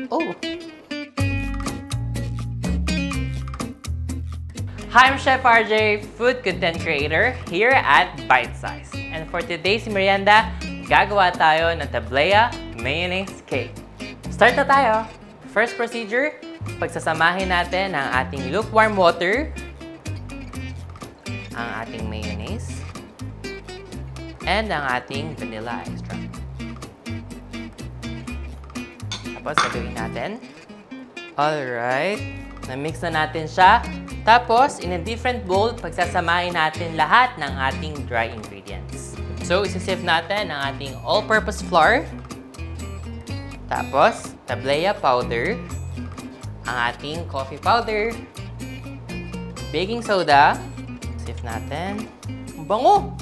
Oh! Hi, I'm Chef RJ, food content creator here at Bite Size. And for today's merienda, gagawa tayo ng tablea mayonnaise cake. Start na tayo! First procedure, pagsasamahin natin ang ating lukewarm water, ang ating mayonnaise, and ang ating vanilla extract. Tapos, gagawin natin. Alright. Na-mix na natin siya. Tapos, in a different bowl, pagsasamahin natin lahat ng ating dry ingredients. So, isisieve natin ang ating all-purpose flour. Tapos, tablea powder. Ang ating coffee powder. Baking soda. Sieve natin. Bango!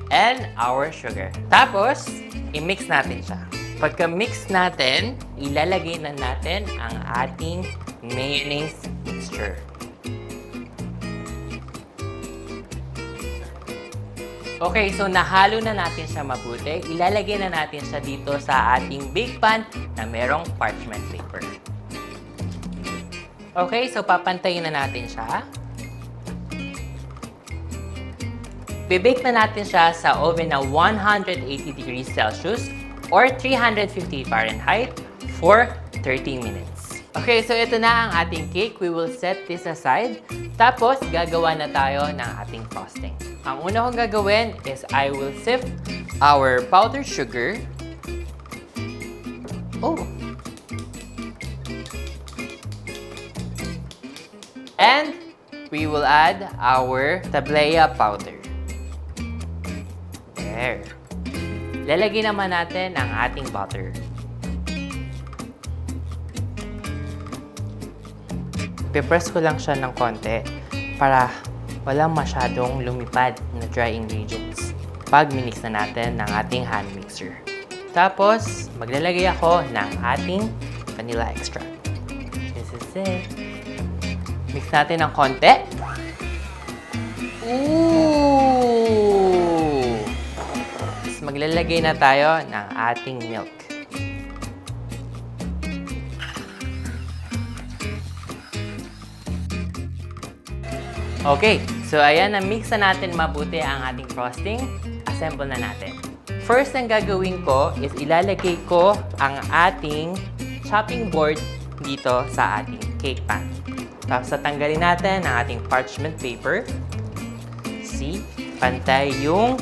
And our sugar. Tapos, i-mix natin siya. Pagka-mix natin, ilalagay na natin ang ating mayonnaise mixture. Okay, so nahalo na natin siya mabuti. Ilalagay na natin siya dito sa ating bake pan na merong parchment paper. Okay, so papantayin na natin siya. Bibake na natin siya sa oven na 180 degrees Celsius or 350 Fahrenheit for 30 minutes. Okay, so ito na ang ating cake. We will set this aside. Tapos, gagawa na tayo ng ating frosting. Ang una kong gagawin is I will sift our powdered sugar. Oh! And we will add our tablea powder. There. Lalagyan naman natin ang ating butter. Pipress ko lang siya ng konti para walang masyadong lumipad na dry ingredients pag minix na natin ng ating hand mixer. Tapos, maglalagay ako ng ating vanilla extract. This is it. Mix natin ng konti. Ooh! Tapos, maglalagay na tayo ng ating milk. Okay, so ayan, na-mix na natin mabuti ang ating frosting. Assemble na natin. First, ang gagawin ko is ilalagay ko ang ating chopping board dito sa ating cake pan. Tapos, tatanggalin natin ang ating parchment paper. See, pantay yung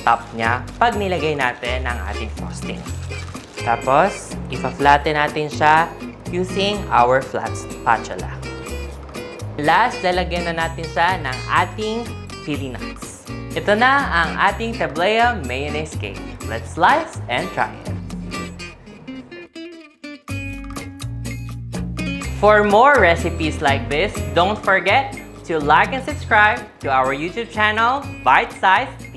top niya pag nilagay natin ang ating frosting. Tapos, ipa-flatten natin siya using our flat spatula. Last, lalagyan na natin siya ng ating pili nuts. Ito na ang ating tablea mayonnaise cake. Let's slice and try it. For more recipes like this, don't forget to like and subscribe to our YouTube channel, Bite Size